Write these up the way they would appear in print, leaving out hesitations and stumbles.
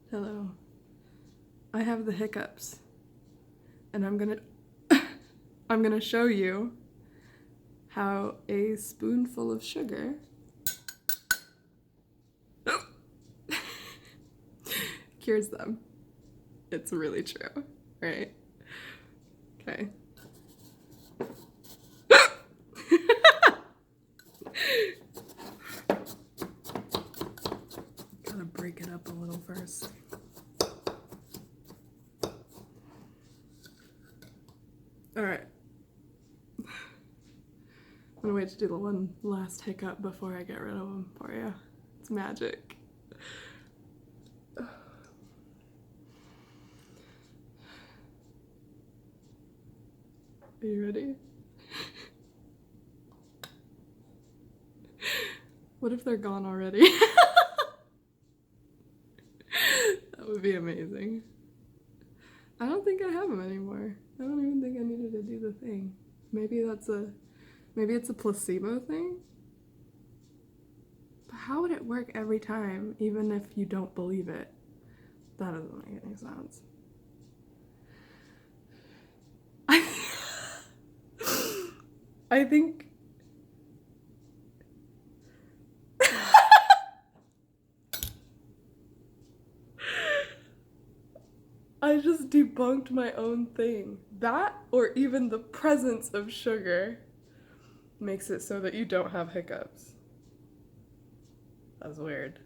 Hello. I have the hiccups. And I'm gonna show you how a spoonful of sugar cures them. It's really true, right? Okay. Gotta break it up a little first. Alright. I'm gonna wait to do the one last hiccup before I get rid of them for you. It's magic. Are you ready? What if they're gone already? That would be amazing. I don't think I have them anymore. I don't even think I needed to do the thing. Maybe it's a placebo thing? But how would it work every time, even if you don't believe it? That doesn't make any sense. I think I just debunked my own thing. That, or even the presence of sugar, makes it so that you don't have hiccups. That's weird.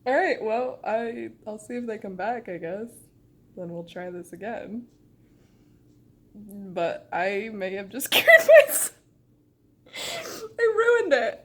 Alright, well, I'll see if they come back, I guess. Then we'll try this again. But I may have just cured myself. I ruined it.